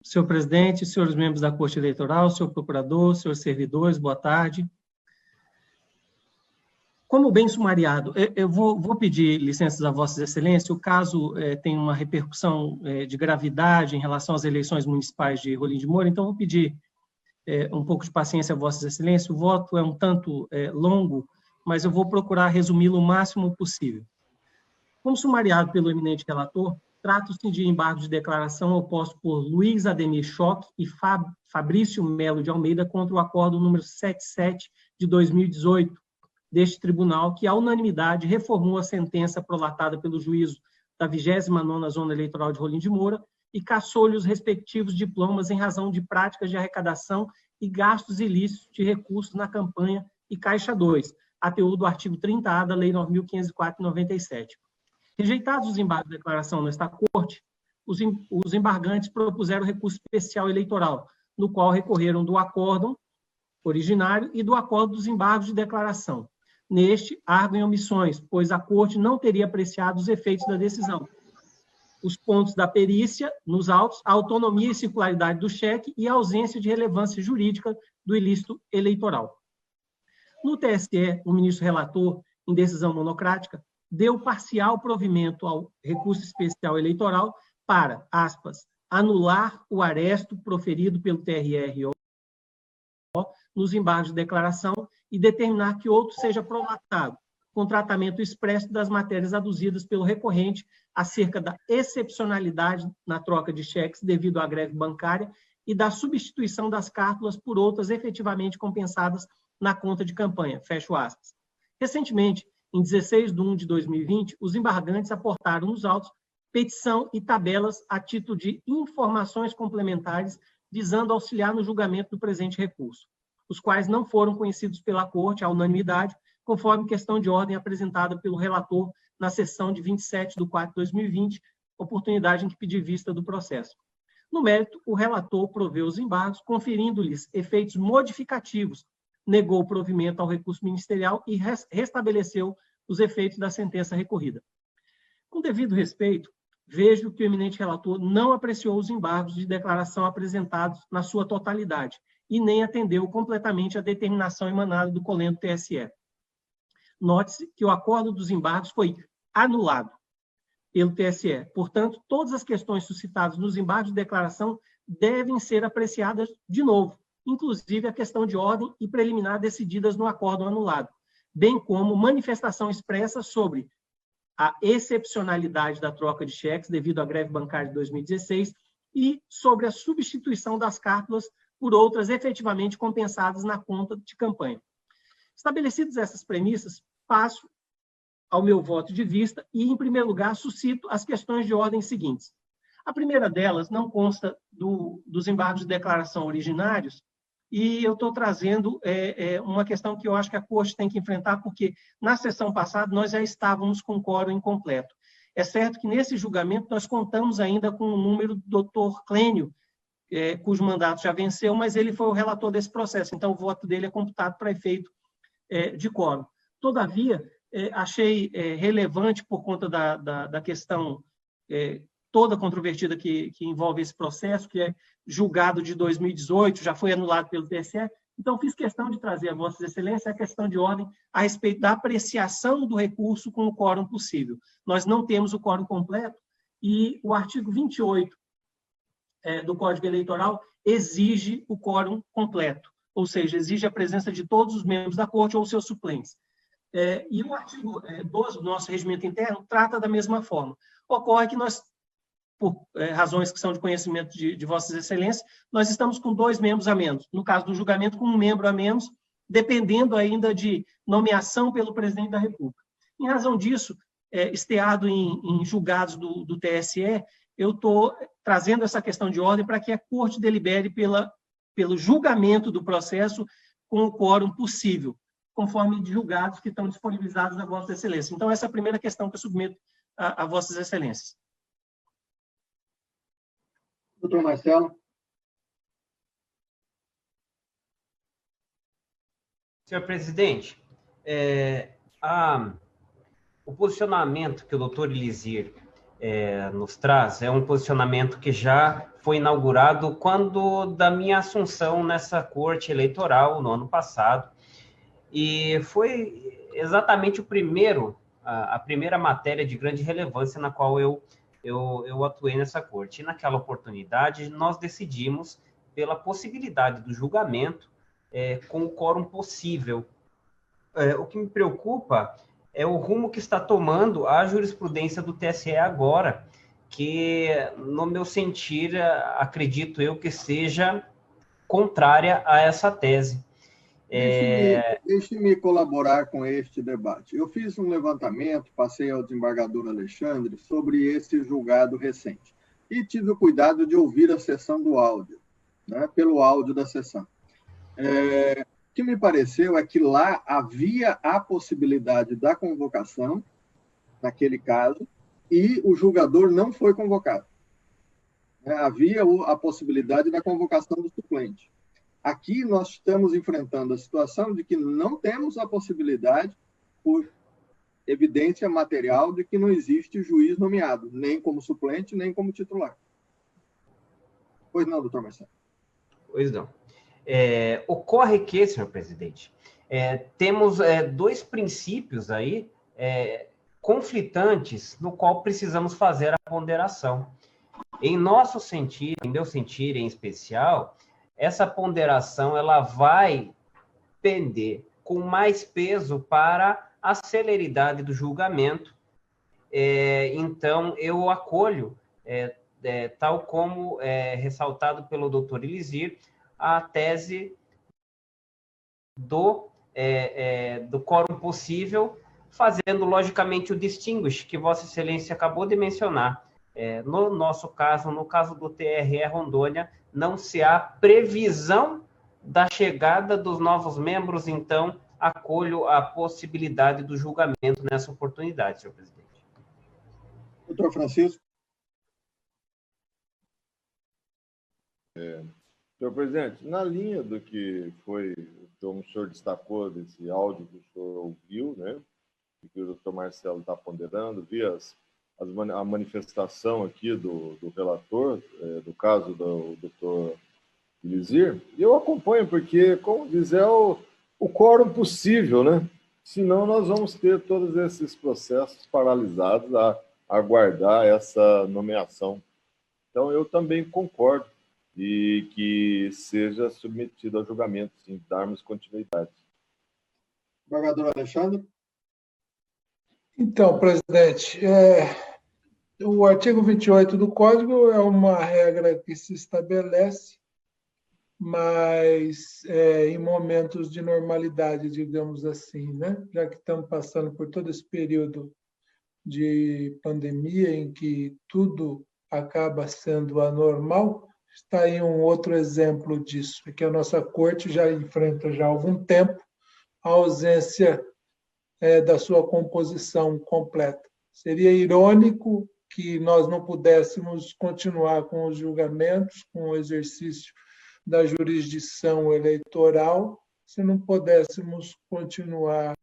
Senhor presidente, senhores membros da Corte Eleitoral, senhor procurador, senhores servidores, boa tarde. Como bem sumariado, eu vou pedir licenças a Vossas Excelências. O caso tem uma repercussão de gravidade em relação às eleições municipais de Rolim de Moura, então vou pedir um pouco de paciência a Vossas Excelências. O voto é um tanto longo, mas eu vou procurar resumi-lo o máximo possível. Como sumariado pelo eminente relator, trata-se de embargo de declaração oposto por Luiz Ademir Schock e Fabrício Melo de Almeida contra o acordo número 77 de 2018 deste tribunal, que, à unanimidade, reformou a sentença prolatada pelo juízo da 29ª Zona Eleitoral de Rolim de Moura e cassou-lhe os respectivos diplomas em razão de práticas de arrecadação e gastos ilícitos de recursos na campanha e Caixa 2, ATU do artigo 30A da Lei 9.504/97. Rejeitados os embargos de declaração nesta Corte, os embargantes propuseram recurso especial eleitoral, no qual recorreram do acórdão originário e do acordo dos embargos de declaração. Neste, arguem omissões, pois a Corte não teria apreciado os efeitos da decisão. Os pontos da perícia nos autos, a autonomia e circularidade do cheque e a ausência de relevância jurídica do ilícito eleitoral. No TSE, o ministro relator, em decisão monocrática, deu parcial provimento ao recurso especial eleitoral para, aspas, anular o aresto proferido pelo TRRO nos embargos de declaração e determinar que outro seja prolatado, com tratamento expresso das matérias aduzidas pelo recorrente acerca da excepcionalidade na troca de cheques devido à greve bancária e da substituição das cártulas por outras efetivamente compensadas na conta de campanha, fecho aspas. Recentemente, em 16 de 1 de 2020, os embargantes aportaram nos autos petição e tabelas a título de informações complementares visando auxiliar no julgamento do presente recurso, os quais não foram conhecidos pela Corte à unanimidade, conforme questão de ordem apresentada pelo relator na sessão de 27 de 4 de 2020, oportunidade em que pedi vista do processo. No mérito, o relator proveu os embargos, conferindo-lhes efeitos modificativos, negou o provimento ao recurso ministerial e restabeleceu os efeitos da sentença recorrida. Com devido respeito, vejo que o eminente relator não apreciou os embargos de declaração apresentados na sua totalidade, e nem atendeu completamente a determinação emanada do colendo TSE. Note-se que o acordo dos embargos foi anulado pelo TSE. Portanto, todas as questões suscitadas nos embargos de declaração devem ser apreciadas de novo, inclusive a questão de ordem e preliminar decididas no acordo anulado, bem como manifestação expressa sobre a excepcionalidade da troca de cheques devido à greve bancária de 2016 e sobre a substituição das cártulas por outras efetivamente compensadas na conta de campanha. Estabelecidas essas premissas, passo ao meu voto de vista e, em primeiro lugar, suscito as questões de ordem seguintes. A primeira delas não consta dos embargos de declaração originários e eu estou trazendo uma questão que eu acho que a Corte tem que enfrentar, porque na sessão passada nós já estávamos com quórum incompleto. É certo que nesse julgamento nós contamos ainda com o número do Dr. Clênio, cujo mandato já venceu, mas ele foi o relator desse processo, então o voto dele é computado para efeito de quórum. Todavia, achei relevante, por conta da questão toda controvertida que envolve esse processo, que é julgado de 2018, já foi anulado pelo TSE, então fiz questão de trazer a Vossas Excelências a questão de ordem a respeito da apreciação do recurso com o quórum possível. Nós não temos o quórum completo e o artigo 28 do Código Eleitoral exige o quórum completo, ou seja, exige a presença de todos os membros da Corte ou seus suplentes. E o artigo 12 do nosso regimento interno trata da mesma forma. Ocorre que nós, por razões que são de conhecimento de Vossas Excelências, nós estamos com 2 membros a menos. No caso do julgamento, com 1 membro a menos, dependendo ainda de nomeação pelo presidente da República. Em razão disso, esteado em julgados do TSE, eu estou trazendo essa questão de ordem para que a Corte delibere pelo julgamento do processo com o quórum possível, conforme julgados que estão disponibilizados a Vossa Excelência. Então, essa é a primeira questão que eu submeto a Vossas Excelências. Doutor Marcelo. Senhor presidente, o posicionamento que o doutor Elizir nos traz é um posicionamento que já foi inaugurado quando da minha assunção nessa corte eleitoral no ano passado, e foi exatamente a primeira matéria de grande relevância na qual eu atuei nessa corte. E naquela oportunidade nós decidimos pela possibilidade do julgamento com o quórum possível. O que me preocupa é o rumo que está tomando a jurisprudência do TSE agora, que, no meu sentir, acredito eu que seja contrária a essa tese. Deixe-me colaborar com este debate. Eu fiz um levantamento, passei ao desembargador Alexandre, sobre esse julgado recente. E tive o cuidado de ouvir a sessão do áudio, né, pelo áudio da sessão. O que me pareceu é que lá havia a possibilidade da convocação, naquele caso, e o julgador não foi convocado. Havia a possibilidade da convocação do suplente. Aqui nós estamos enfrentando a situação de que não temos a possibilidade, por evidência material, de que não existe juiz nomeado, nem como suplente, nem como titular. Pois não, doutor Marcelo? Pois não. Ocorre que, senhor presidente, temos dois princípios aí conflitantes no qual precisamos fazer a ponderação. Em nosso sentir, em meu sentir em especial, essa ponderação ela vai pender com mais peso para a celeridade do julgamento. Então, eu acolho, tal como ressaltado pelo doutor Elizir, a tese do quórum possível, fazendo, logicamente, o distinguish que Vossa Excelência acabou de mencionar. No nosso caso, no caso do TRE Rondônia, não se há previsão da chegada dos novos membros, então acolho a possibilidade do julgamento nessa oportunidade, senhor presidente. Doutor Francisco. Senhor presidente, na linha do que foi, como o senhor destacou desse áudio que o senhor ouviu, né, e que o doutor Marcelo está ponderando, vi a manifestação aqui do relator, do caso do doutor Elizir, e eu acompanho porque, como diz, é o quórum possível, né? Senão nós vamos ter todos esses processos paralisados a aguardar essa nomeação. Então, eu também concordo e que seja submetido a julgamento, sim, darmos continuidade. Desembargador Alexandre. Então, presidente, o artigo 28 do Código é uma regra que se estabelece, mas em momentos de normalidade, digamos assim, né? Já que estamos passando por todo esse período de pandemia em que tudo acaba sendo anormal, está aí um outro exemplo disso, que a nossa corte já enfrenta já há algum tempo a ausência da sua composição completa. Seria irônico que nós não pudéssemos continuar com os julgamentos, com o exercício da jurisdição eleitoral, se não pudéssemos continuar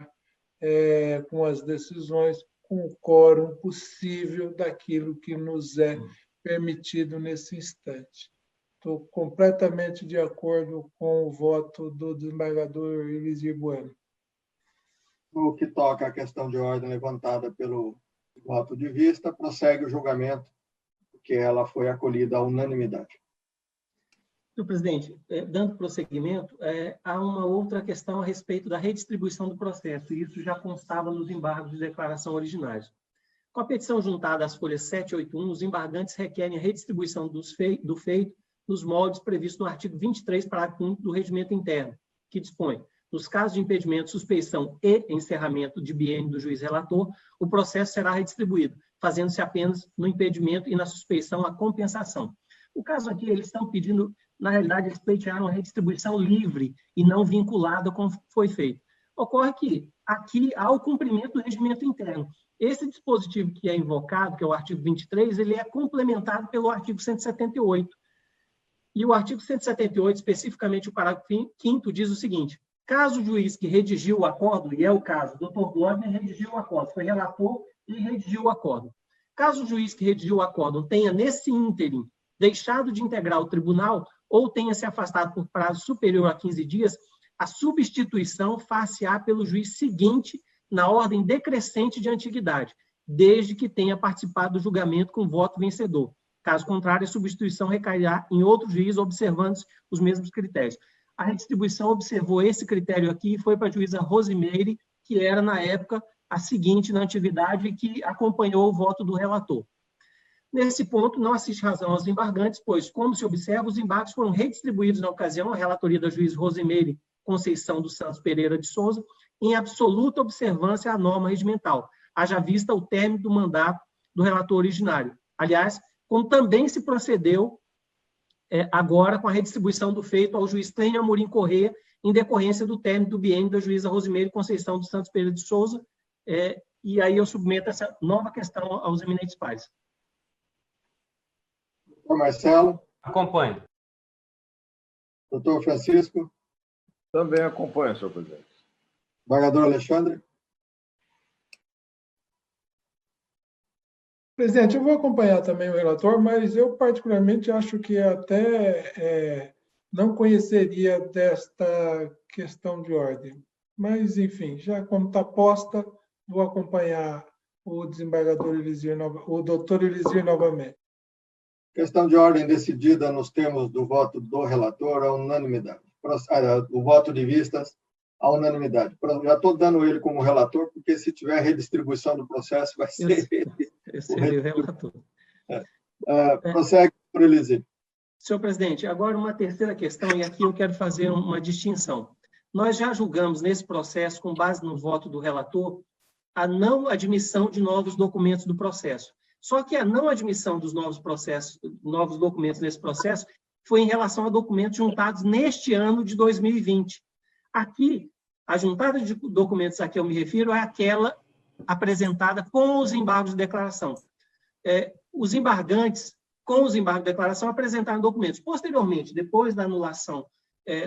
com as decisões, com o quórum possível daquilo que nos é permitido nesse instante. Estou completamente de acordo com o voto do desembargador Elizir Bueno. No que toca à questão de ordem levantada pelo voto de vista, prossegue o julgamento, porque ela foi acolhida à unanimidade. Senhor presidente, dando prosseguimento, há uma outra questão a respeito da redistribuição do processo, e isso já constava nos embargos de declaração originários. Com a petição juntada às folhas 7 e 81, os embargantes requerem a redistribuição do feito nos moldes previstos no artigo 23, parágrafo 1 do Regimento Interno, que dispõe: nos casos de impedimento, suspeição e encerramento de biênio do juiz relator, o processo será redistribuído, fazendo-se apenas no impedimento e na suspeição a compensação. O caso aqui, eles estão pedindo, na realidade, eles pleitearam a redistribuição livre e não vinculada como foi feito. Ocorre que aqui há o cumprimento do regimento interno. Esse dispositivo que é invocado, que é o artigo 23, ele é complementado pelo artigo 178. E o artigo 178, especificamente o parágrafo 5º, diz o seguinte: caso o juiz que redigiu o acórdão, e é o caso, o Dr. Glória redigiu o acórdão, foi relator e redigiu o acórdão. Caso o juiz que redigiu o acórdão tenha, nesse ínterim, deixado de integrar o tribunal ou tenha se afastado por prazo superior a 15 dias, a substituição far-se-á pelo juiz seguinte na ordem decrescente de antiguidade, desde que tenha participado do julgamento com voto vencedor. Caso contrário, a substituição recairá em outro juiz, observando os mesmos critérios. A redistribuição observou esse critério aqui e foi para a juíza Rosimeire, que era, na época, a seguinte na atividade e que acompanhou o voto do relator. Nesse ponto, não assiste razão aos embargantes, pois, como se observa, os embargos foram redistribuídos na ocasião, a relatoria da juíza Rosimeire Conceição dos Santos Pereira de Souza, em absoluta observância à norma regimental, haja vista o término do mandato do relator originário. Aliás, como também se procedeu agora com a redistribuição do feito ao juiz Clênio Amorim Corrêa, em decorrência do término do biênio da juíza Rosimeire Conceição dos Santos Pereira de Souza, e aí eu submeto essa nova questão aos eminentes pares. Doutor Marcelo. Acompanho. Doutor Francisco. Também acompanho, senhor presidente. Embargador Alexandre. Presidente, eu vou acompanhar também o relator, mas eu particularmente acho que até não conheceria desta questão de ordem. Mas, enfim, já como está posta, vou acompanhar o desembargador Elisir, o doutor Elisir novamente. Questão de ordem decidida nos termos do voto do relator à unanimidade. O voto de vistas à unanimidade. Já estou dando ele como relator, porque se tiver redistribuição do processo, vai ser ele. Esse é o relator. Prossegue, por Elisir. Senhor presidente, agora uma terceira questão, e aqui eu quero fazer uma distinção. Nós já julgamos nesse processo, com base no voto do relator, a não admissão de novos documentos do processo. Só que a não admissão dos novos documentos nesse processo foi em relação a documentos juntados neste ano de 2020. Aqui, a juntada de documentos a que eu me refiro é aquela apresentada com os embargos de declaração. Os embargantes, com os embargos de declaração, apresentaram documentos. Posteriormente, depois da anulação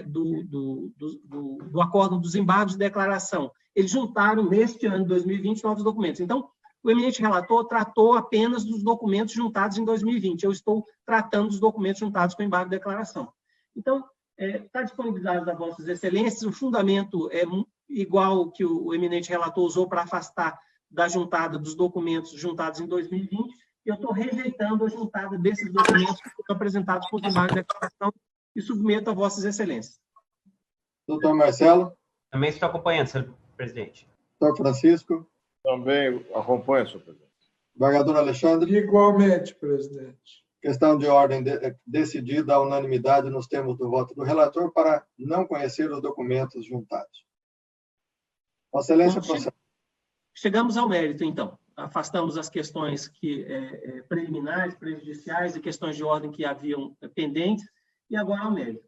do acórdão dos embargos de declaração, eles juntaram, neste ano de 2020, novos documentos. Então, o eminente relator tratou apenas dos documentos juntados em 2020. Eu estou tratando dos documentos juntados com embargo de declaração. Então, está disponibilizado a vossas excelências, o fundamento é igual que o eminente relator usou para afastar da juntada dos documentos juntados em 2020, eu estou rejeitando a juntada desses documentos que foram apresentados com embargo de declaração e submeto a vossas excelências. Doutor Marcelo. Também estou acompanhando, senhor presidente. Doutor Francisco. Também acompanho, senhor presidente. Embargador Alexandre. Igualmente, presidente. Questão de ordem decidida à unanimidade nos termos do voto do relator para não conhecer os documentos juntados. Vossa Excelência, procede. Chegamos ao mérito, então. Afastamos as questões preliminares, prejudiciais e questões de ordem que haviam pendentes, e agora ao mérito.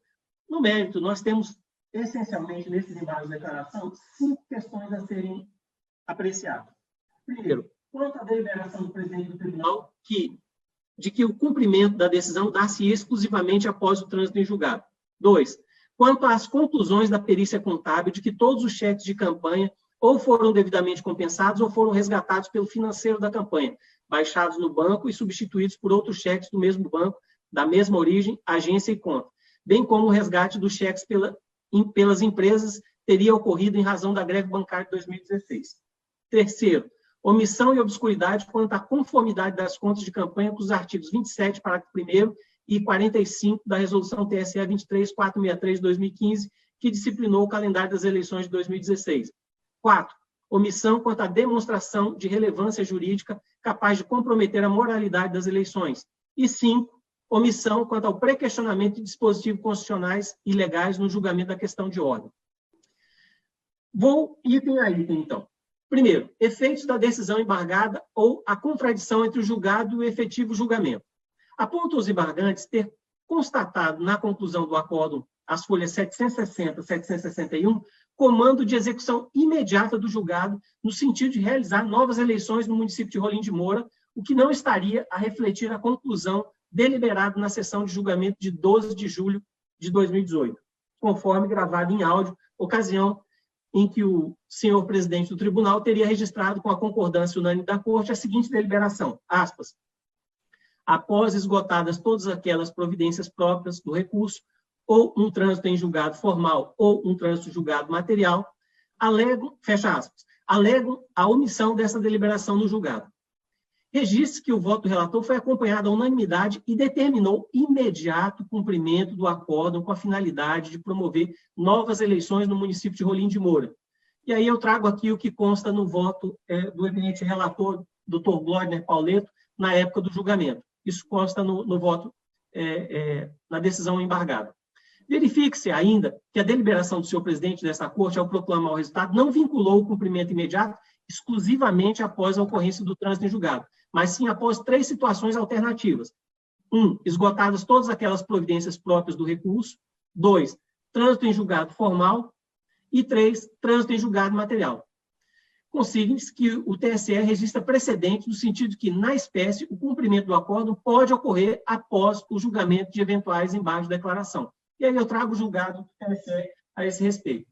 No mérito, nós temos, essencialmente, nesses embargos de declaração, 5 questões a serem apreciadas. Primeiro, quanto à deliberação do presidente do tribunal, de que o cumprimento da decisão dá-se exclusivamente após o trânsito em julgado. 2, quanto às conclusões da perícia contábil de que todos os cheques de campanha ou foram devidamente compensados ou foram resgatados pelo financeiro da campanha, baixados no banco e substituídos por outros cheques do mesmo banco, da mesma origem, agência e conta, bem como o resgate dos cheques pelas empresas teria ocorrido em razão da greve bancária de 2016. Terceiro, omissão e obscuridade quanto à conformidade das contas de campanha com os artigos 27, parágrafo 1º e 45 da Resolução TSE 23463 de 2015, que disciplinou o calendário das eleições de 2016. 4. Omissão quanto à demonstração de relevância jurídica capaz de comprometer a moralidade das eleições. E 5. Omissão quanto ao pré-questionamento de dispositivos constitucionais e legais no julgamento da questão de ordem. Vou item a item, então. Primeiro, efeitos da decisão embargada ou a contradição entre o julgado e o efetivo julgamento. Apontam os embargantes ter constatado na conclusão do acórdão, as folhas 760 e 761, comando de execução imediata do julgado no sentido de realizar novas eleições no município de Rolim de Moura, o que não estaria a refletir a conclusão deliberada na sessão de julgamento de 12 de julho de 2018, conforme gravado em áudio, ocasião em que o senhor presidente do tribunal teria registrado com a concordância unânime da Corte a seguinte deliberação, aspas, após esgotadas todas aquelas providências próprias do recurso, ou um trânsito em julgado formal ou um trânsito em julgado material, alegam, fecha aspas, alegam a omissão dessa deliberação no julgado. Registre que o voto do relator foi acompanhado à unanimidade e determinou imediato cumprimento do acórdão com a finalidade de promover novas eleições no município de Rolim de Moura. E aí eu trago aqui o que consta no voto do eminente relator, Dr. Glódner Pauleto, na época do julgamento. Isso consta no voto, na decisão embargada. Verifique-se ainda que a deliberação do senhor presidente desta corte, ao proclamar o resultado, não vinculou o cumprimento imediato exclusivamente após a ocorrência do trânsito em julgado, mas sim após 3 situações alternativas. 1, esgotadas todas aquelas providências próprias do recurso. 2, trânsito em julgado formal. E 3, trânsito em julgado material. Consigne-se que o TSE registra precedente no sentido que, na espécie, o cumprimento do acórdão pode ocorrer após o julgamento de eventuais embargos de declaração. E aí eu trago o julgado do TSE a esse respeito.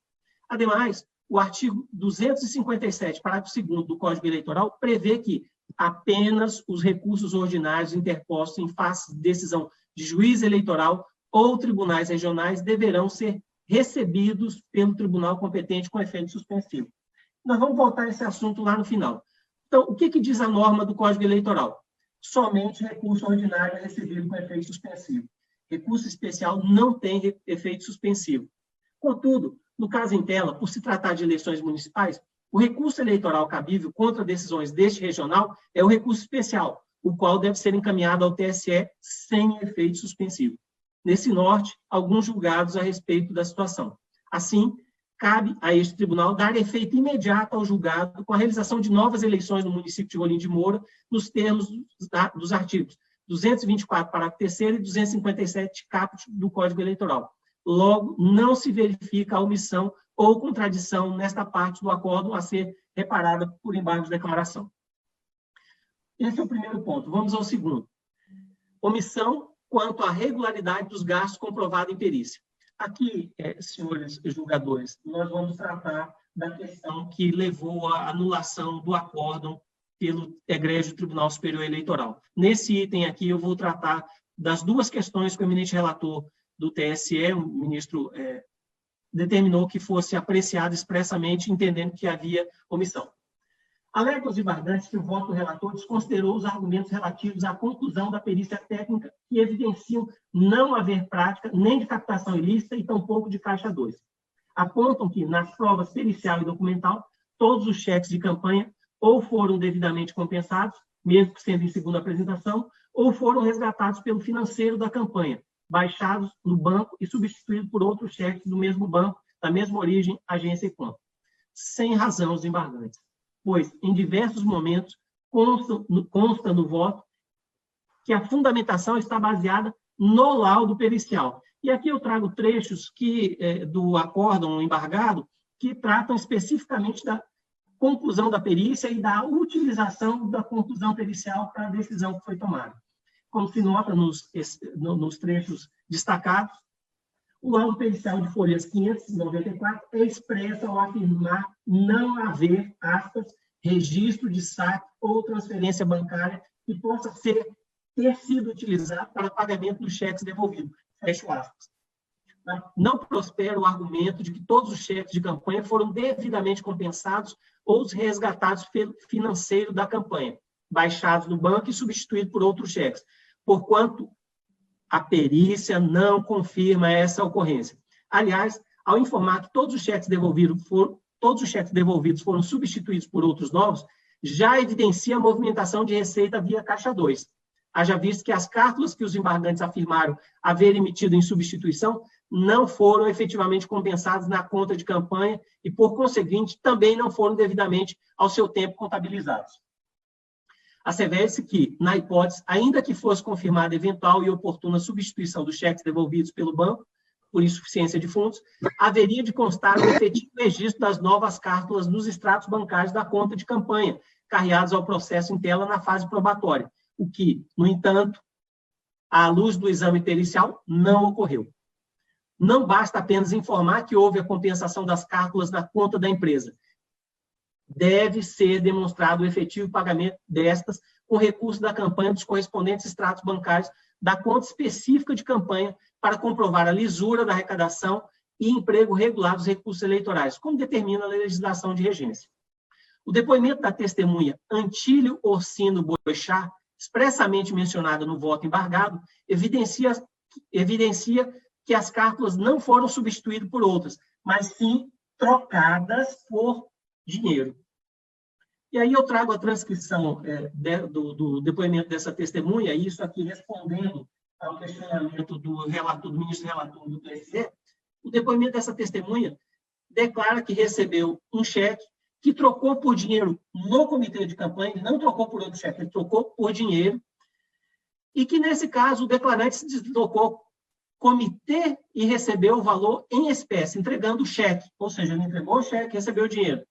Ademais, o artigo 257, parágrafo 2º do Código Eleitoral prevê que apenas os recursos ordinários interpostos em face de decisão de juiz eleitoral ou tribunais regionais deverão ser recebidos pelo tribunal competente com efeito suspensivo. Nós vamos voltar a esse assunto lá no final. Então, o que diz a norma do Código Eleitoral? Somente recurso ordinário é recebido com efeito suspensivo. Recurso especial não tem efeito suspensivo. Contudo, no caso em tela, por se tratar de eleições municipais, o recurso eleitoral cabível contra decisões deste regional é o recurso especial, o qual deve ser encaminhado ao TSE sem efeito suspensivo. Nesse norte, alguns julgados a respeito da situação. Assim, cabe a este tribunal dar efeito imediato ao julgado com a realização de novas eleições no município de Rolim de Moura, nos termos dos artigos 224, parágrafo 3º e 257, caput do Código Eleitoral. Logo, não se verifica a omissão ou contradição nesta parte do acórdão a ser reparada por embargo de declaração. Esse é o primeiro ponto. Vamos ao segundo. Omissão quanto à regularidade dos gastos comprovada em perícia. Aqui, senhores julgadores, nós vamos tratar da questão que levou à anulação do acórdão pelo egrégio Tribunal Superior Eleitoral. Nesse item aqui, eu vou tratar das 2 questões que o eminente relator do TSE, o ministro, determinou que fosse apreciado expressamente, entendendo que havia omissão. Alegam os embargantes que o voto do relator desconsiderou os argumentos relativos à conclusão da perícia técnica que evidenciam não haver prática nem de captação ilícita e tampouco de caixa 2. Apontam que, nas provas pericial e documental, todos os cheques de campanha ou foram devidamente compensados, mesmo que sendo em segunda apresentação, ou foram resgatados pelo financeiro da campanha, baixados no banco e substituídos por outros cheques do mesmo banco, da mesma origem, agência e conta. Sem razão os embargantes, pois, em diversos momentos, consta no voto que a fundamentação está baseada no laudo pericial. E aqui eu trago trechos do acórdão embargado que tratam especificamente da conclusão da perícia e da utilização da conclusão pericial para a decisão que foi tomada. Como se nota nos trechos destacados, o laudo pericial de folhas 594 é expresso ao afirmar não haver, aspas, registro de saque ou transferência bancária que possa ter sido utilizado para pagamento dos cheques devolvidos. Fecho aspas. Não prospera o argumento de que todos os cheques de campanha foram devidamente compensados ou resgatados pelo financeiro da campanha, baixados no banco e substituídos por outros cheques, porquanto a perícia não confirma essa ocorrência. Aliás, ao informar que todos os cheques devolvidos foram substituídos por outros novos, já evidencia a movimentação de receita via Caixa 2. Haja visto que as cártulas que os embargantes afirmaram haver emitido em substituição não foram efetivamente compensadas na conta de campanha e, por conseguinte, também não foram devidamente ao seu tempo contabilizados. Assevera-se que, na hipótese, ainda que fosse confirmada eventual e oportuna substituição dos cheques devolvidos pelo banco, por insuficiência de fundos, haveria de constar o efetivo registro das novas cártulas nos extratos bancários da conta de campanha, carreados ao processo em tela na fase probatória, o que, no entanto, à luz do exame pericial, não ocorreu. Não basta apenas informar que houve a compensação das cártulas na conta da empresa. deve ser demonstrado o efetivo pagamento destas com recurso da campanha dos correspondentes extratos bancários da conta específica de campanha para comprovar a lisura da arrecadação e emprego regular dos recursos eleitorais, como determina a legislação de regência. O depoimento da testemunha Antílio Orsino Boixá, expressamente mencionada no voto embargado, evidencia que as cártulas não foram substituídas por outras, mas sim trocadas por dinheiro. E aí eu trago a transcrição do depoimento dessa testemunha, e isso aqui respondendo ao questionamento do ministro relator do TSE. O depoimento dessa testemunha declara que recebeu um cheque que trocou por dinheiro no comitê de campanha, ele não trocou por outro cheque, ele trocou por dinheiro, e que, nesse caso, o declarante se deslocou comitê e recebeu o valor em espécie, entregando o cheque, ou seja, ele entregou o cheque e recebeu o dinheiro.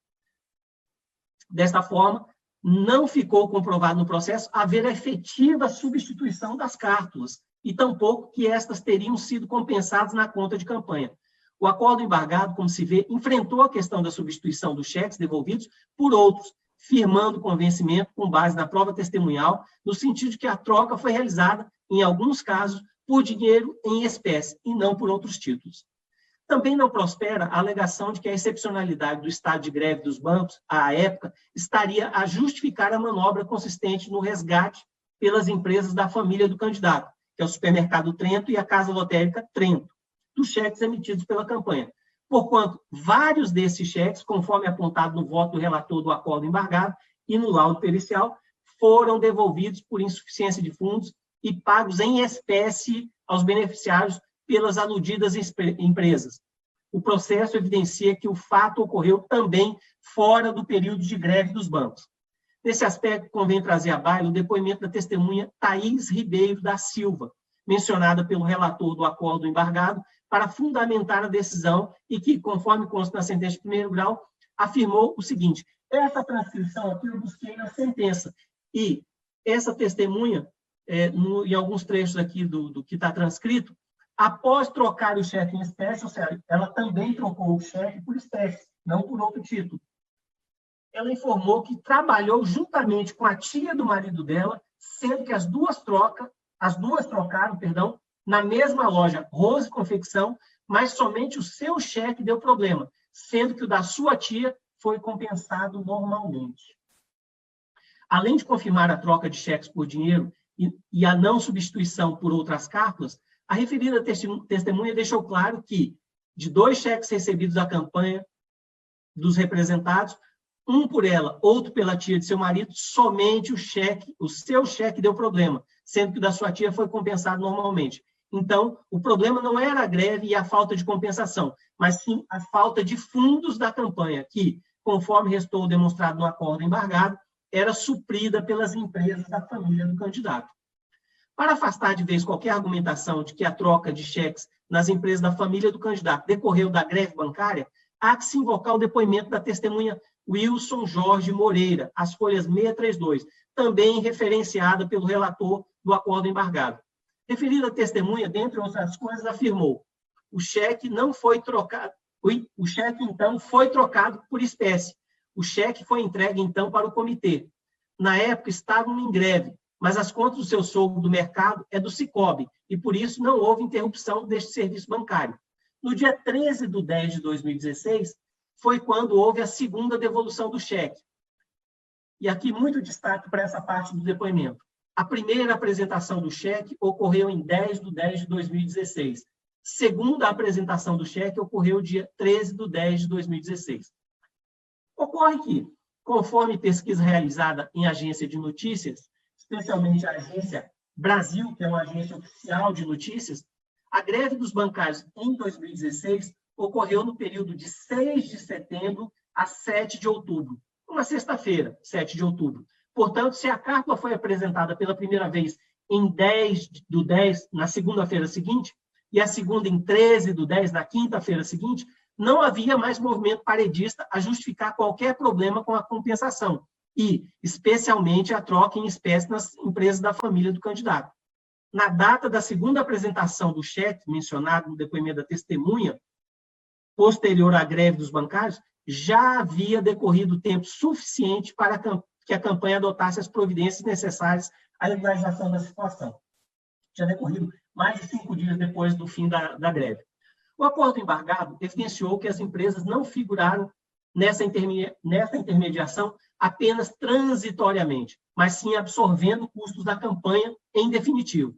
Desta forma, não ficou comprovado no processo haver a efetiva substituição das cártulas, e tampouco que estas teriam sido compensadas na conta de campanha. O acordo embargado, como se vê, enfrentou a questão da substituição dos cheques devolvidos por outros, firmando convencimento com base na prova testemunhal, no sentido de que a troca foi realizada, em alguns casos, por dinheiro em espécie e não por outros títulos. Também não prospera a alegação de que a excepcionalidade do estado de greve dos bancos, à época, estaria a justificar a manobra consistente no resgate pelas empresas da família do candidato, que é o Supermercado Trento e a Casa Lotérica Trento, dos cheques emitidos pela campanha. Porquanto, vários desses cheques, conforme apontado no voto do relator do acordo embargado e no laudo pericial, foram devolvidos por insuficiência de fundos e pagos em espécie aos beneficiários pelas aludidas empresas. O processo evidencia que o fato ocorreu também fora do período de greve dos bancos. Nesse aspecto, convém trazer à baila o depoimento da testemunha Thaís Ribeiro da Silva, mencionada pelo relator do acordo embargado, para fundamentar a decisão e que, conforme consta na sentença de primeiro grau, afirmou o seguinte: essa transcrição aqui eu busquei na sentença, e essa testemunha, em alguns trechos aqui do que está transcrito, após trocar o cheque em espécie, ou seja, ela também trocou o cheque por espécie, não por outro título. Ela informou que trabalhou juntamente com a tia do marido dela, sendo que as duas trocaram, na mesma loja Rose Confecção, mas somente o seu cheque deu problema, sendo que o da sua tia foi compensado normalmente. Além de confirmar a troca de cheques por dinheiro e a não substituição por outras cártulas, a referida testemunha deixou claro que, de 2 cheques recebidos da campanha dos representados, um por ela, outro pela tia de seu marido, somente o seu cheque deu problema, sendo que o da sua tia foi compensado normalmente. Então, o problema não era a greve e a falta de compensação, mas sim a falta de fundos da campanha, que, conforme restou demonstrado no acordo embargado, era suprida pelas empresas da família do candidato. Para afastar de vez qualquer argumentação de que a troca de cheques nas empresas da família do candidato decorreu da greve bancária, há que se invocar o depoimento da testemunha Wilson Jorge Moreira, as folhas 632, também referenciada pelo relator do acordo embargado. Referida testemunha, dentre outras coisas, afirmou: o cheque não foi trocado, o cheque, então, foi trocado por espécie. O cheque foi entregue, então, para o comitê. Na época, estavam em greve, mas as contas do seu sogro do mercado é do Sicob, e por isso não houve interrupção deste serviço bancário. No dia 13 de 10 de 2016, foi quando houve a segunda devolução do cheque. E aqui muito destaque para essa parte do depoimento. A primeira apresentação do cheque ocorreu em 10 de 10 de 2016. Segunda apresentação do cheque ocorreu dia 13 de 10 de 2016. Ocorre que, conforme pesquisa realizada em agência de notícias, especialmente a agência Brasil, que é uma agência oficial de notícias, a greve dos bancários em 2016 ocorreu no período de 6 de setembro a 7 de outubro, uma sexta-feira, 7 de outubro. Portanto, se a cártula foi apresentada pela primeira vez em 10 do 10, na segunda-feira seguinte, e a segunda em 13 do 10, na quinta-feira seguinte, não havia mais movimento paredista a justificar qualquer problema com a compensação, e, especialmente, a troca em espécie nas empresas da família do candidato. Na data da segunda apresentação do cheque, mencionado no depoimento da testemunha, posterior à greve dos bancários, já havia decorrido tempo suficiente para que a campanha adotasse as providências necessárias à regularização da situação. Já decorrido mais de 5 dias depois do fim da greve. O acordo embargado evidenciou que as empresas não figuraram nessa intermediação apenas transitoriamente, mas sim absorvendo custos da campanha em definitivo.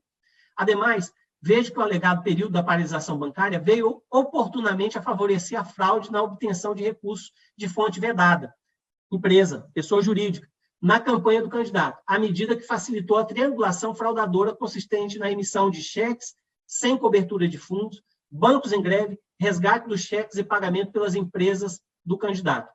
Ademais, vejo que o alegado período da paralisação bancária veio oportunamente a favorecer a fraude na obtenção de recursos de fonte vedada, empresa, pessoa jurídica, na campanha do candidato, à medida que facilitou a triangulação fraudadora consistente na emissão de cheques sem cobertura de fundos, bancos em greve, resgate dos cheques e pagamento pelas empresas do candidato.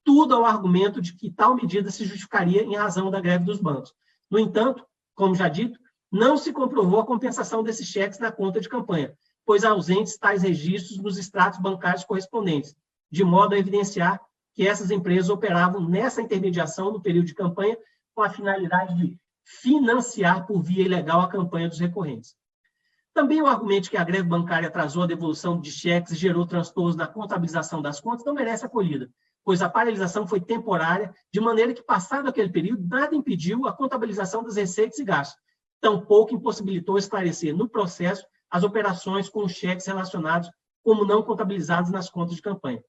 Tudo ao argumento de que tal medida se justificaria em razão da greve dos bancos. No entanto, como já dito, não se comprovou a compensação desses cheques na conta de campanha, pois há ausentes tais registros nos extratos bancários correspondentes, de modo a evidenciar que essas empresas operavam nessa intermediação no período de campanha com a finalidade de financiar por via ilegal a campanha dos recorrentes. Também o argumento que a greve bancária atrasou a devolução de cheques e gerou transtornos na contabilização das contas não merece acolhida, pois a paralisação foi temporária, de maneira que, passado aquele período, nada impediu a contabilização das receitas e gastos, tampouco impossibilitou esclarecer no processo as operações com os cheques relacionados como não contabilizados nas contas de campanha.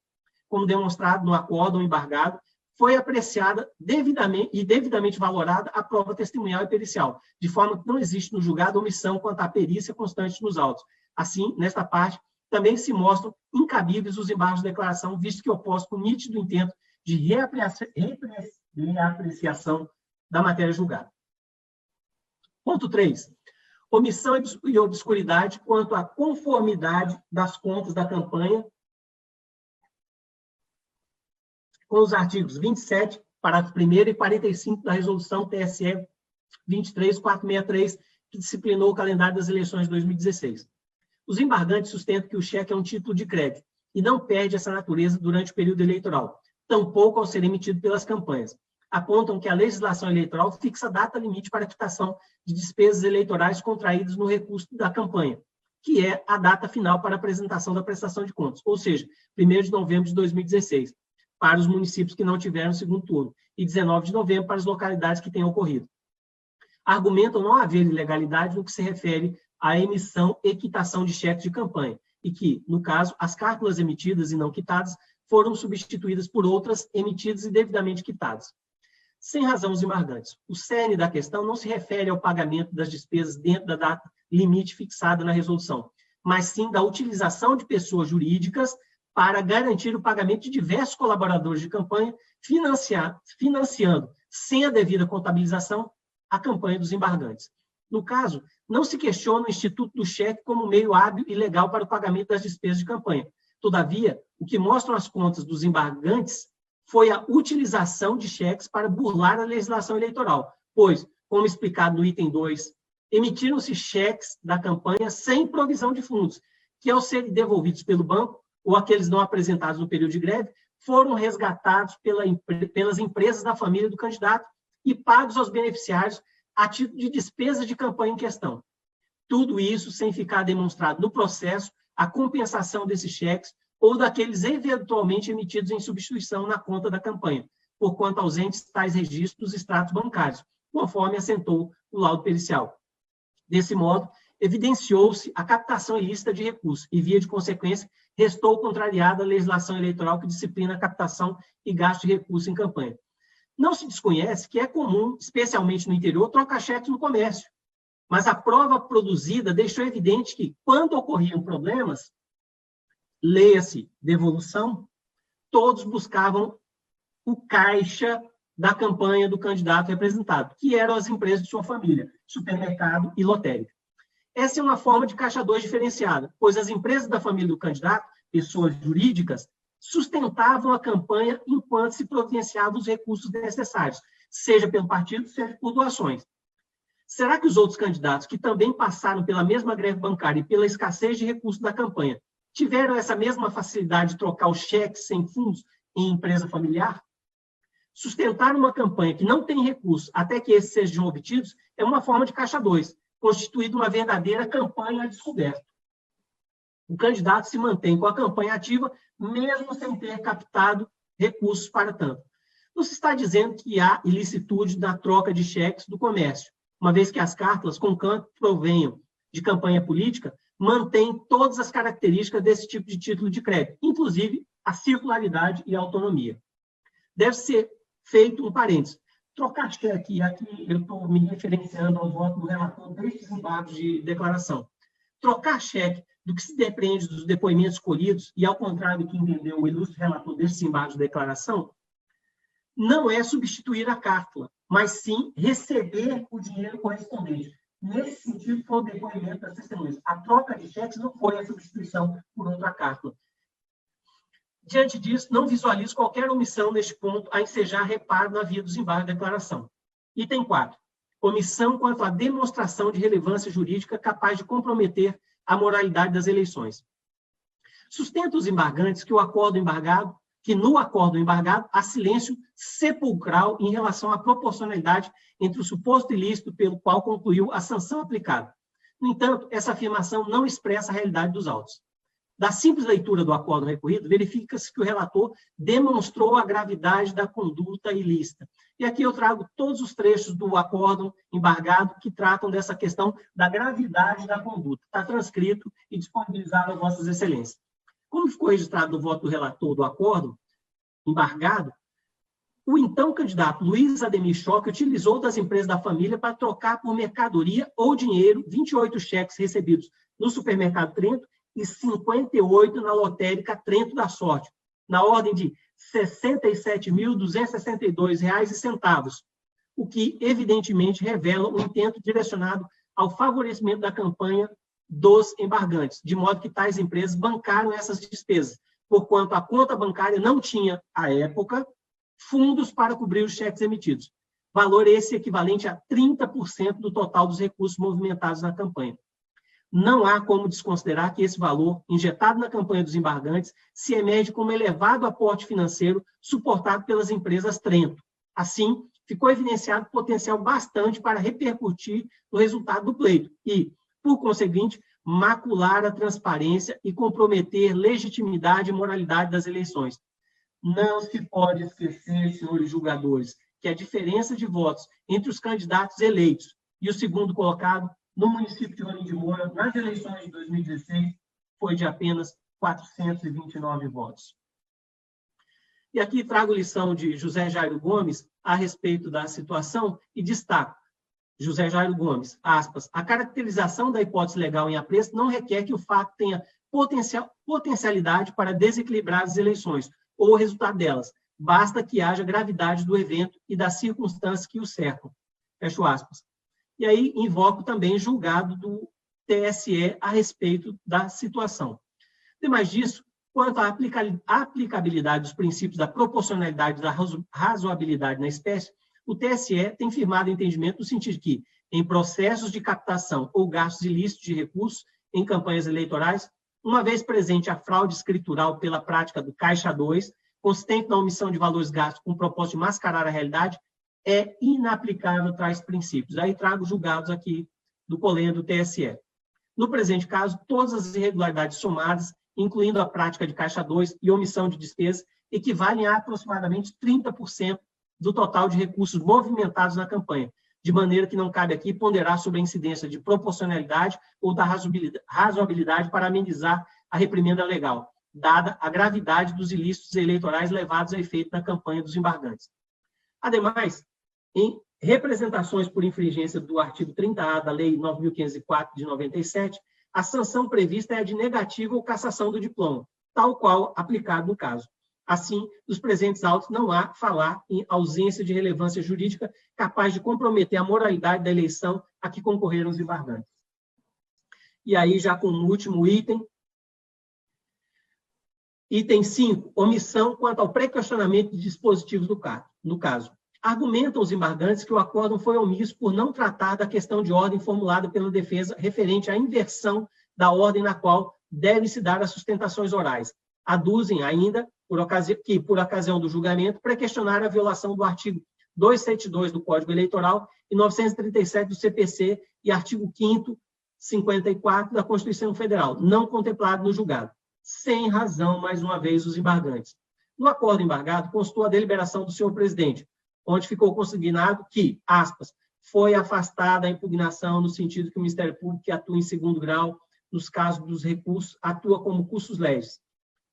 Como demonstrado no acórdão embargado, foi apreciada devidamente valorada a prova testemunhal e pericial, de forma que não existe no julgado omissão quanto à perícia constante nos autos. Assim, nesta parte, também se mostram incabíveis os embargos de declaração, visto que oposto com nítido intento de reapreciação da matéria julgada. Ponto 3. Omissão e obscuridade quanto à conformidade das contas da campanha com os artigos 27, parágrafo 1º e 45 da resolução TSE 23463, que disciplinou o calendário das eleições de 2016. Os embargantes sustentam que o cheque é um título de crédito e não perde essa natureza durante o período eleitoral, tampouco ao ser emitido pelas campanhas. Apontam que a legislação eleitoral fixa data limite para a quitação de despesas eleitorais contraídas no recurso da campanha, que é a data final para a apresentação da prestação de contas, ou seja, 1º de novembro de 2016, para os municípios que não tiveram segundo turno, e 19 de novembro para as localidades que tenham ocorrido. Argumentam não haver ilegalidade no que se refere à emissão e quitação de cheques de campanha, e que, no caso, as cártulas emitidas e não quitadas foram substituídas por outras emitidas e devidamente quitadas. Sem razão os embargantes. O cerne da questão não se refere ao pagamento das despesas dentro da data limite fixada na resolução, mas sim da utilização de pessoas jurídicas para garantir o pagamento de diversos colaboradores de campanha, financiando, sem a devida contabilização, a campanha dos embargantes. No caso, não se questiona o instituto do cheque como meio hábil e legal para o pagamento das despesas de campanha. Todavia, o que mostram as contas dos embargantes foi a utilização de cheques para burlar a legislação eleitoral, pois, como explicado no item 2, emitiram-se cheques da campanha sem provisão de fundos, que, ao serem devolvidos pelo banco, ou aqueles não apresentados no período de greve, foram resgatados pelas empresas da família do candidato e pagos aos beneficiários a título de despesas de campanha em questão. Tudo isso sem ficar demonstrado no processo a compensação desses cheques ou daqueles eventualmente emitidos em substituição na conta da campanha, porquanto ausentes tais registros dos extratos bancários, conforme assentou o laudo pericial. Desse modo, evidenciou-se a captação ilícita de recursos e, via de consequência, restou contrariada a legislação eleitoral que disciplina a captação e gasto de recursos em campanha. Não se desconhece que é comum, especialmente no interior, trocar cheques no comércio, mas a prova produzida deixou evidente que, quando ocorriam problemas, leia-se devolução, todos buscavam o caixa da campanha do candidato representado, que eram as empresas de sua família, supermercado e lotérica. Essa é uma forma de caixa 2 diferenciada, pois as empresas da família do candidato, pessoas jurídicas, sustentavam a campanha enquanto se providenciavam os recursos necessários, seja pelo partido, seja por doações. Será que os outros candidatos, que também passaram pela mesma greve bancária e pela escassez de recursos da campanha, tiveram essa mesma facilidade de trocar os cheques sem fundos em empresa familiar? Sustentar uma campanha que não tem recursos até que esses sejam obtidos é uma forma de caixa 2, constituída uma verdadeira campanha a descoberto. O candidato se mantém com a campanha ativa, mesmo sem ter captado recursos para tanto. Não se está dizendo que há ilicitude na troca de cheques do comércio, uma vez que as cartas, conquanto provenham de campanha política, mantêm todas as características desse tipo de título de crédito, inclusive a circularidade e a autonomia. Deve ser feito um parênteses. Trocar cheque, aqui eu estou me referenciando ao voto do relator destes embargos de declaração. Trocar cheque do que se depende dos depoimentos escolhidos, e ao contrário do que entendeu o ilustre relator destes embargos de declaração, não é substituir a carta, mas sim receber o dinheiro correspondente. Nesse sentido, foi o depoimento das testemunhas. A troca de cheques não foi a substituição por outra carta. Diante disso, não visualizo qualquer omissão neste ponto a ensejar reparo na via dos embargos de declaração. Item 4. Omissão quanto à demonstração de relevância jurídica capaz de comprometer a moralidade das eleições. Sustenta os embargantes que no acordo embargado há silêncio sepulcral em relação à proporcionalidade entre o suposto ilícito pelo qual concluiu a sanção aplicada. No entanto, essa afirmação não expressa a realidade dos autos. Da simples leitura do acordo recorrido, verifica-se que o relator demonstrou a gravidade da conduta ilícita. E aqui eu trago todos os trechos do acordo embargado que tratam dessa questão da gravidade da conduta. Está transcrito e disponibilizado a Vossas Excelências. Como ficou registrado no voto do relator do acordo embargado, o então candidato Luiz Ademir Choque utilizou das empresas da família para trocar por mercadoria ou dinheiro 28 cheques recebidos no supermercado Trento e 58 na lotérica Trento da Sorte, na ordem de R$ 67.262,00, o que evidentemente revela um intento direcionado ao favorecimento da campanha dos embargantes, de modo que tais empresas bancaram essas despesas, porquanto a conta bancária não tinha, à época, fundos para cobrir os cheques emitidos. Valor esse equivalente a 30% do total dos recursos movimentados na campanha. Não há como desconsiderar que esse valor, injetado na campanha dos embargantes, se emerge como elevado aporte financeiro suportado pelas empresas Trento. Assim, ficou evidenciado potencial bastante para repercutir no resultado do pleito e, por conseguinte, macular a transparência e comprometer legitimidade e moralidade das eleições. Não se pode esquecer, senhores julgadores, que a diferença de votos entre os candidatos eleitos e o segundo colocado no município de Rolim de Moura, nas eleições de 2016, foi de apenas 429 votos. E aqui trago lição de José Jairo Gomes a respeito da situação e destaco. José Jairo Gomes, aspas, a caracterização da hipótese legal em apreço não requer que o fato tenha potencialidade para desequilibrar as eleições ou o resultado delas. Basta que haja gravidade do evento e das circunstâncias que o cercam. Fecho aspas. E aí invoco também julgado do TSE a respeito da situação. Demais disso, quanto à aplicabilidade dos princípios da proporcionalidade e da razoabilidade na espécie, o TSE tem firmado entendimento no sentido que, em processos de captação ou gastos ilícitos de recursos em campanhas eleitorais, uma vez presente a fraude escritural pela prática do Caixa 2, consistente na omissão de valores gastos com o propósito de mascarar a realidade, é inaplicável tais princípios. Aí trago julgados aqui do Colen do TSE. No presente caso, todas as irregularidades somadas, incluindo a prática de Caixa 2 e omissão de despesas, equivalem a aproximadamente 30% do total de recursos movimentados na campanha, de maneira que não cabe aqui ponderar sobre a incidência de proporcionalidade ou da razoabilidade para amenizar a reprimenda legal, dada a gravidade dos ilícitos eleitorais levados a efeito na campanha dos embargantes. Ademais, em representações por infringência do artigo 30A da Lei 9.504 de 97, a sanção prevista é a de negativa ou cassação do diploma, tal qual aplicado no caso. Assim, nos presentes autos não há falar em ausência de relevância jurídica capaz de comprometer a moralidade da eleição a que concorreram os embargantes. E aí, já com o último item. Item 5, omissão quanto ao pré-questionamento de dispositivos no caso. Argumentam os embargantes que o acórdão foi omisso por não tratar da questão de ordem formulada pela defesa referente à inversão da ordem na qual devem se dar as sustentações orais. Aduzem ainda que, por ocasião do julgamento, pré-questionaram a violação do artigo 272 do Código Eleitoral e 937 do CPC e artigo 5º, 54 da Constituição Federal, não contemplado no julgado. Sem razão, mais uma vez, os embargantes. No acordo embargado, constou a deliberação do senhor presidente, onde ficou consignado que, aspas, foi afastada a impugnação no sentido que o Ministério Público, que atua em segundo grau, nos casos dos recursos, atua como cursus legis.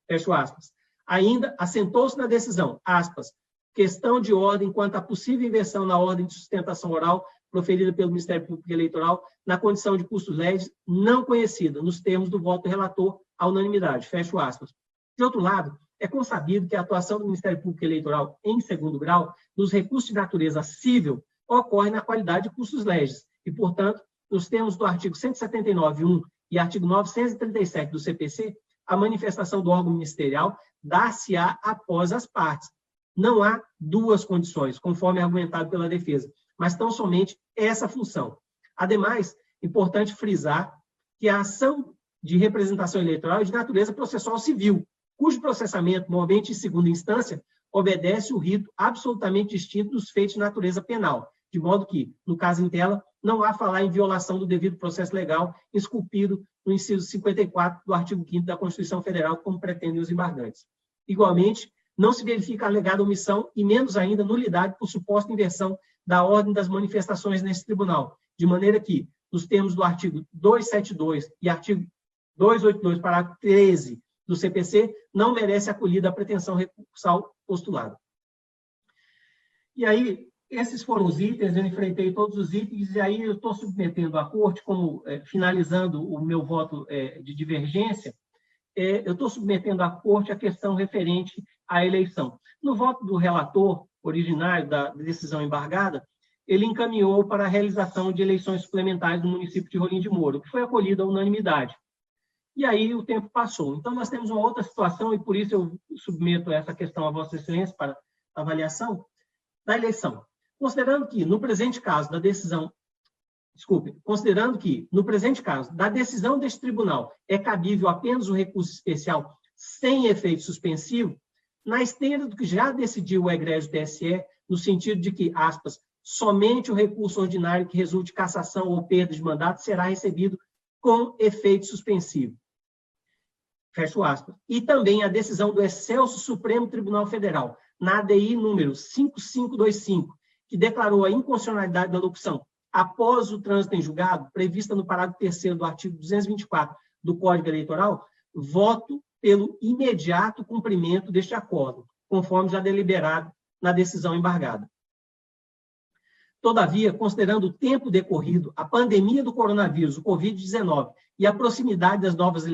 Fecho aspas. Ainda assentou-se na decisão, aspas, questão de ordem quanto à possível inversão na ordem de sustentação oral proferida pelo Ministério Público Eleitoral na condição de cursus legis não conhecida, nos termos do voto do relator à unanimidade. Fecho aspas. De outro lado, é consabido que a atuação do Ministério Público Eleitoral em segundo grau, nos recursos de natureza civil, ocorre na qualidade de cursus legis e, portanto, nos termos do artigo 179.1 e artigo 937 do CPC, a manifestação do órgão ministerial dar-se-á após as partes. Não há duas condições, conforme argumentado pela defesa, mas tão somente essa função. Ademais, importante frisar que a ação de representação eleitoral é de natureza processual civil, cujo processamento, movente em segunda instância, obedece o rito absolutamente distinto dos feitos de natureza penal, de modo que, no caso em tela, não há falar em violação do devido processo legal esculpido no inciso 54 do artigo 5º da Constituição Federal, como pretendem os embargantes. Igualmente, não se verifica alegada omissão e, menos ainda, nulidade por suposta inversão da ordem das manifestações nesse tribunal, de maneira que, nos termos do artigo 272 e artigo 282, parágrafo 13 do CPC, não merece acolhida a pretensão recursal postulada. E aí, esses foram os itens, eu enfrentei todos os itens, e aí eu estou submetendo à corte, como finalizando o meu voto de divergência, eu estou submetendo à corte a questão referente à eleição. No voto do relator originário da decisão embargada, ele encaminhou para a realização de eleições suplementares no município de Rolim de Moura, que foi acolhida à unanimidade. E aí o tempo passou. Então, nós temos uma outra situação, e por isso eu submeto essa questão a Vossa Excelência para avaliação da eleição. Considerando que, no presente caso da decisão deste tribunal é cabível apenas o recurso especial sem efeito suspensivo, na esteira do que já decidiu o egrégio TSE, no sentido de que, aspas, somente o recurso ordinário que resulte de cassação ou perda de mandato será recebido com efeito suspensivo. Fecho aspas. E também a decisão do Excelso Supremo Tribunal Federal, na ADI número 5525, que declarou a inconstitucionalidade da locução após o trânsito em julgado, prevista no parágrafo 3º do artigo 224 do Código Eleitoral, voto pelo imediato cumprimento deste acordo, conforme já deliberado na decisão embargada. Todavia, considerando o tempo decorrido, a pandemia do coronavírus, o Covid-19, e a proximidade das novas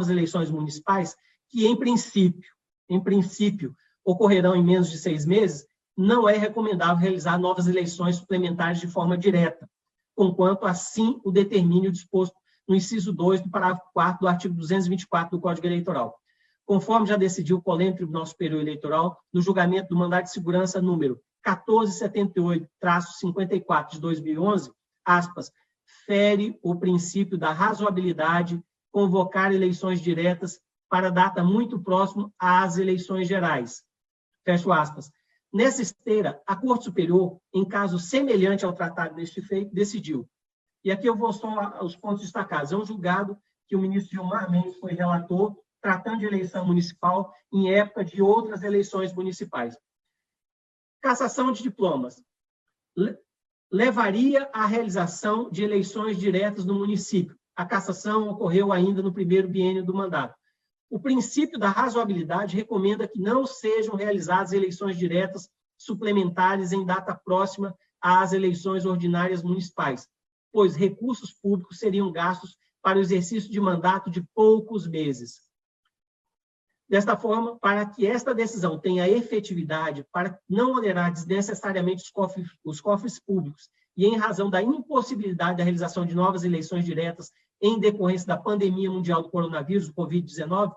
eleições municipais, que, em princípio, ocorrerão em menos de 6 meses, não é recomendável realizar novas eleições suplementares de forma direta, conquanto assim o determine o disposto no inciso 2 do parágrafo 4º do artigo 224 do Código Eleitoral. Conforme já decidiu o Colégio Tribunal Superior Eleitoral, no julgamento do mandado de segurança número 1478-54 de 2011, aspas, fere o princípio da razoabilidade convocar eleições diretas para data muito próxima às eleições gerais. Fecho aspas. Nessa esteira, a Corte Superior, em caso semelhante ao tratado deste feito, decidiu. E aqui eu vou só aos pontos destacados. É um julgado que o ministro Gilmar Mendes foi relator, tratando de eleição municipal em época de outras eleições municipais. Cassação de diplomas. Levaria à realização de eleições diretas no município. A cassação ocorreu ainda no primeiro biênio do mandato. O princípio da razoabilidade recomenda que não sejam realizadas eleições diretas suplementares em data próxima às eleições ordinárias municipais, pois recursos públicos seriam gastos para o exercício de mandato de poucos meses. Desta forma, para que esta decisão tenha efetividade, para não onerar desnecessariamente os cofres públicos e em razão da impossibilidade da realização de novas eleições diretas em decorrência da pandemia mundial do coronavírus, do Covid-19,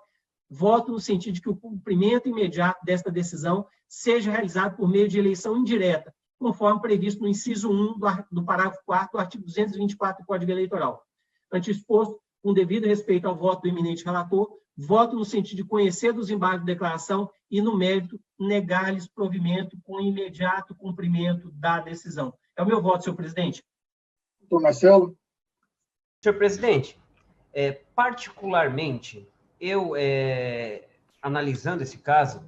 voto no sentido de que o cumprimento imediato desta decisão seja realizado por meio de eleição indireta, conforme previsto no inciso 1 do parágrafo 4º do artigo 224 do Código Eleitoral. Ante exposto, com devido respeito ao voto do eminente relator, voto no sentido de conhecer dos embargos de declaração e, no mérito, negar-lhes provimento com imediato cumprimento da decisão. É o meu voto, senhor presidente. Doutor Marcelo. Senhor presidente, particularmente, eu analisando esse caso,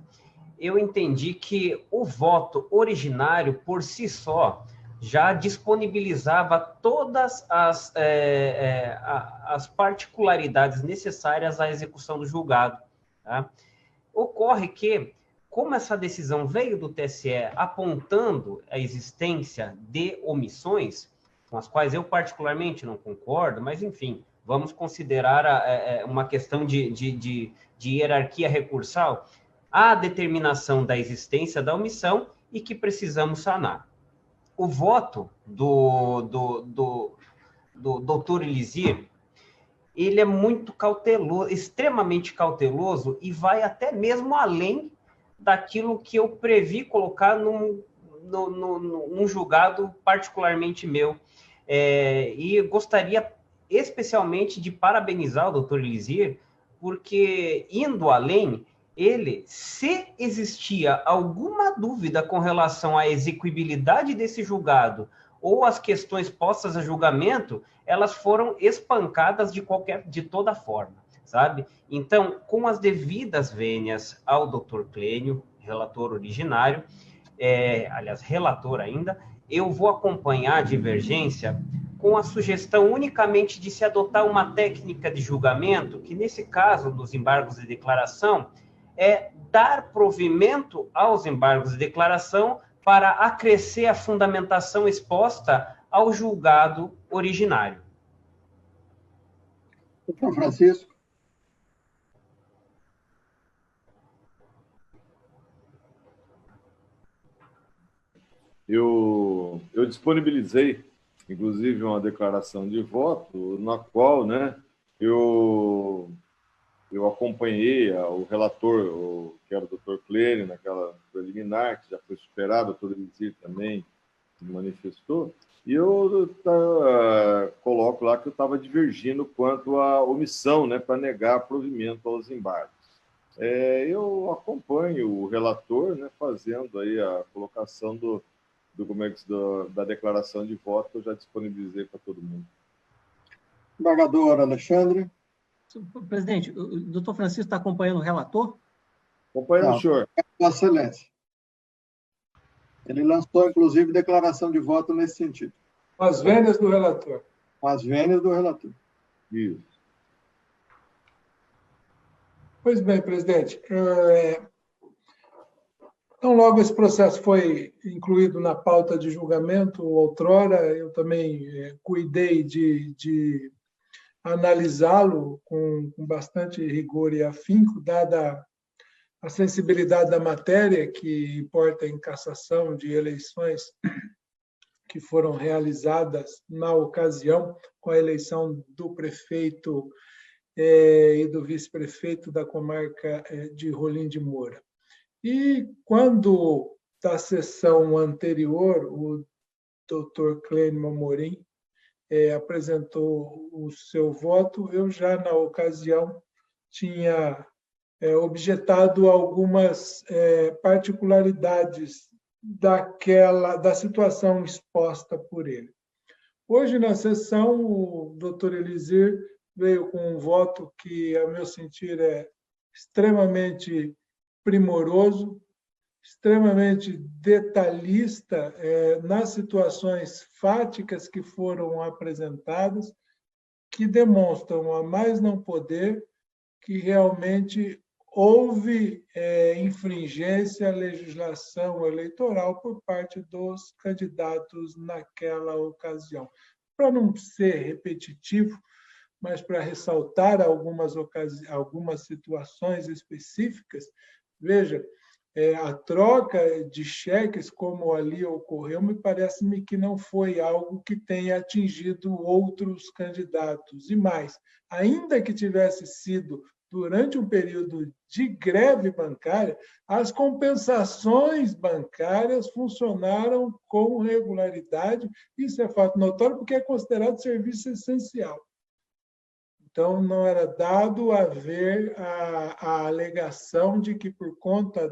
eu entendi que o voto originário, por si só, já disponibilizava todas as particularidades necessárias à execução do julgado. Tá? Ocorre que, como essa decisão veio do TSE apontando a existência de omissões, com as quais eu particularmente não concordo, mas, enfim, vamos considerar uma questão de hierarquia recursal, a determinação da existência da omissão e que precisamos sanar. O voto do doutor Elizir, ele é muito cauteloso, extremamente cauteloso, e vai até mesmo além daquilo que eu previ colocar num julgado particularmente meu. E gostaria especialmente de parabenizar o doutor Elizir, porque, indo além, ele, se existia alguma dúvida com relação à execuibilidade desse julgado ou as questões postas a julgamento, elas foram espancadas de toda forma, sabe? Então, com as devidas vênias ao doutor Clênio, relator originário, aliás, relator ainda, eu vou acompanhar a divergência com a sugestão unicamente de se adotar uma técnica de julgamento, que nesse caso dos embargos de declaração, é dar provimento aos embargos de declaração para acrescer a fundamentação exposta ao julgado originário. Doutor Francisco. Eu disponibilizei, inclusive, uma declaração de voto, na qual, né, eu acompanhei o relator, que era o doutor Clênio, naquela preliminar, que já foi superado, o doutor Elizir também se manifestou, e eu coloco lá que eu estava divergindo quanto à omissão, né, para negar provimento aos embargos. Eu acompanho o relator, né, fazendo aí a colocação da declaração de voto, que eu já disponibilizei para todo mundo. Embargador Alexandre. Presidente, o doutor Francisco está acompanhando o relator? Acompanhando o senhor. Vossa Excelência. Ele lançou, inclusive, declaração de voto nesse sentido. Com as vênias do relator. Com as vênias do relator. Isso. Pois bem, presidente. Então, logo esse processo foi incluído na pauta de julgamento, outrora, eu também cuidei de analisá-lo com bastante rigor e afinco, dada a sensibilidade da matéria, que importa em cassação de eleições que foram realizadas na ocasião, com a eleição do prefeito e do vice-prefeito da comarca de Rolim de Moura. E quando, da sessão anterior, o doutor Clênio Amorim apresentou o seu voto, eu já, na ocasião, tinha objetado algumas particularidades da situação exposta por ele. Hoje, na sessão, o doutor Elizir veio com um voto que, a meu sentir, é extremamente primoroso, extremamente detalhista nas situações fáticas que foram apresentadas, que demonstram, a mais não poder, que realmente houve infringência à legislação eleitoral por parte dos candidatos naquela ocasião. Para não ser repetitivo, mas para ressaltar algumas situações específicas, veja, a troca de cheques, como ali ocorreu, me parece-me que não foi algo que tenha atingido outros candidatos. E mais, ainda que tivesse sido durante um período de greve bancária, as compensações bancárias funcionaram com regularidade. Isso é fato notório, porque é considerado serviço essencial. Então, não era dado haver a alegação de que, por conta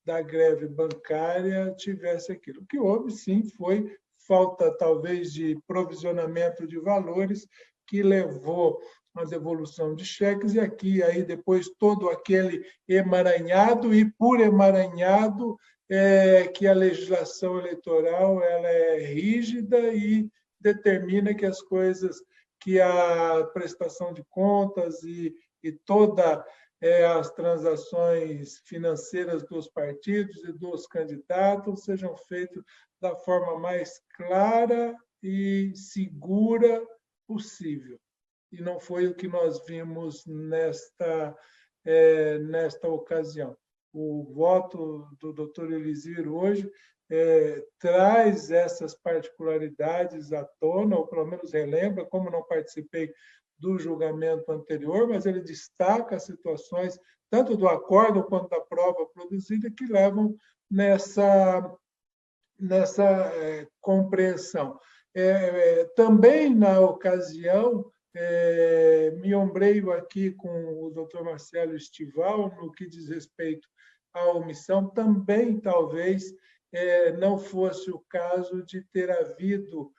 da greve bancária, tivesse aquilo. O que houve, sim, foi falta, talvez, de provisionamento de valores, que levou uma devolução de cheques, e aqui aí depois todo aquele emaranhado, e por emaranhado que a legislação eleitoral ela é rígida e determina que as coisas, que a prestação de contas e toda as transações financeiras dos partidos e dos candidatos sejam feitas da forma mais clara e segura possível. E não foi o que nós vimos nesta ocasião. O voto do doutor Elizir hoje traz essas particularidades à tona, ou pelo menos relembra, como não participei do julgamento anterior, mas ele destaca as situações, tanto do acórdão quanto da prova produzida, que levam nessa compreensão. Também, na ocasião, me ombreio aqui com o doutor Marcelo Estival, no que diz respeito à omissão, também talvez não fosse o caso de ter havido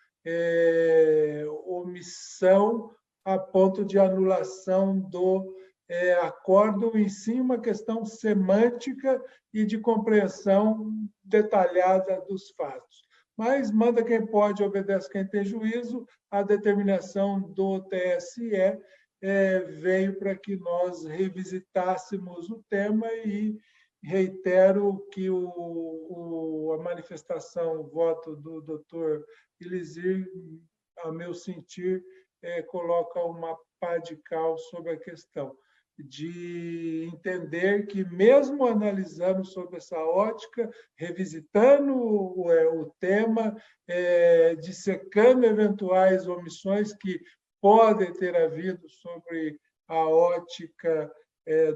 omissão a ponto de anulação do acórdão, em si uma questão semântica e de compreensão detalhada dos fatos. Mas manda quem pode, obedece quem tem juízo, a determinação do TSE veio para que nós revisitássemos o tema e reitero que a manifestação, o voto do doutor Elizir, a meu sentir, coloca uma pá de cal sobre a questão, de entender que, mesmo analisando sob essa ótica, revisitando o tema, dissecando eventuais omissões que podem ter havido sobre a ótica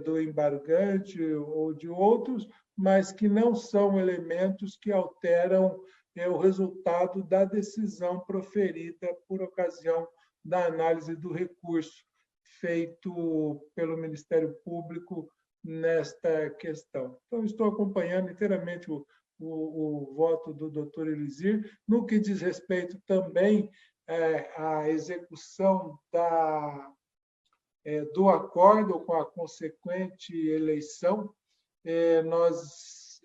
do embargante ou de outros, mas que não são elementos que alteram o resultado da decisão proferida por ocasião da análise do recurso feito pelo Ministério Público nesta questão. Então, estou acompanhando inteiramente o voto do doutor Elizir, no que diz respeito também à execução do acordo com a consequente eleição. Nós,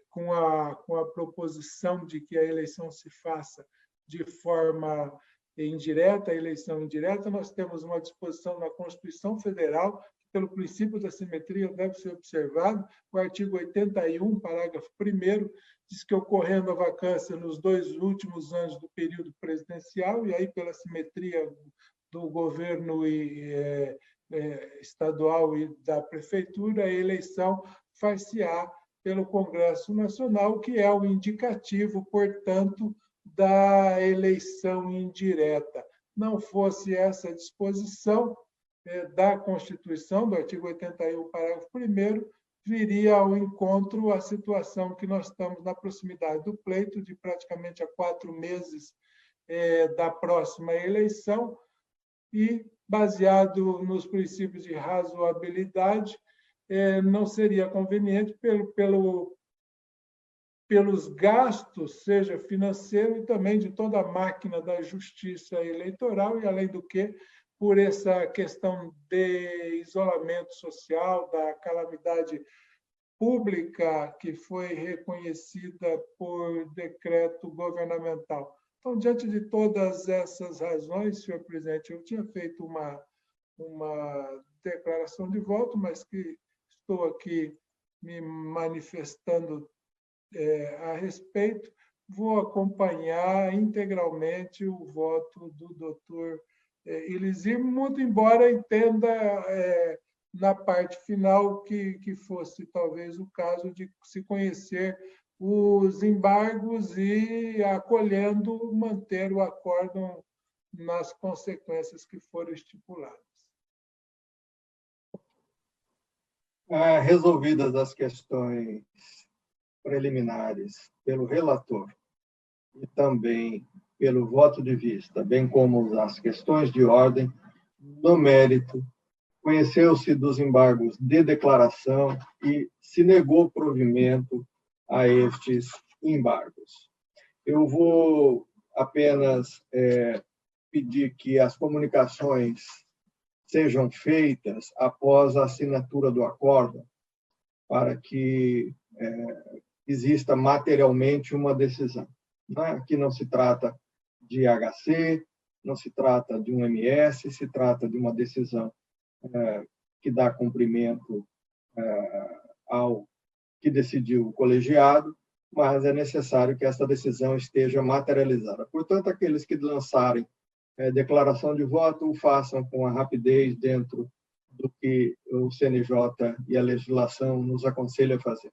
com a proposição de que a eleição se faça de forma indireta, a eleição indireta, nós temos uma disposição na Constituição Federal, que, pelo princípio da simetria, deve ser observado. O artigo 81, parágrafo 1º, diz que, ocorrendo a vacância nos 2 últimos anos do período presidencial, e aí, pela simetria do governo estadual e da prefeitura, a eleição far-se-á pelo Congresso Nacional, que é o indicativo, portanto, da eleição indireta. Não fosse essa disposição da Constituição, do artigo 81, parágrafo 1º, viria ao encontro a situação que nós estamos na proximidade do pleito, de praticamente a 4 meses da próxima eleição, e, baseado nos princípios de razoabilidade, não seria conveniente pelos gastos, seja financeiro e também de toda a máquina da justiça eleitoral, e, além do que, por essa questão de isolamento social, da calamidade pública que foi reconhecida por decreto governamental. Então, diante de todas essas razões, senhor presidente, eu tinha feito uma declaração de voto, mas que estou aqui me manifestando a respeito, vou acompanhar integralmente o voto do doutor Elizir, muito embora entenda na parte final que fosse talvez o caso de se conhecer os embargos e, acolhendo, manter o acórdão nas consequências que foram estipuladas. Resolvidas as questões preliminares pelo relator e também pelo voto de vista, bem como as questões de ordem, no mérito, conheceu-se dos embargos de declaração e se negou provimento a estes embargos. Eu vou apenas pedir que as comunicações sejam feitas após a assinatura do acórdão, para que exista materialmente uma decisão. Aqui não se trata de HC, não se trata de um MS, se trata de uma decisão que dá cumprimento ao que decidiu o colegiado, mas é necessário que essa decisão esteja materializada. Portanto, aqueles que lançarem declaração de voto o façam com a rapidez dentro do que o CNJ e a legislação nos aconselha a fazer.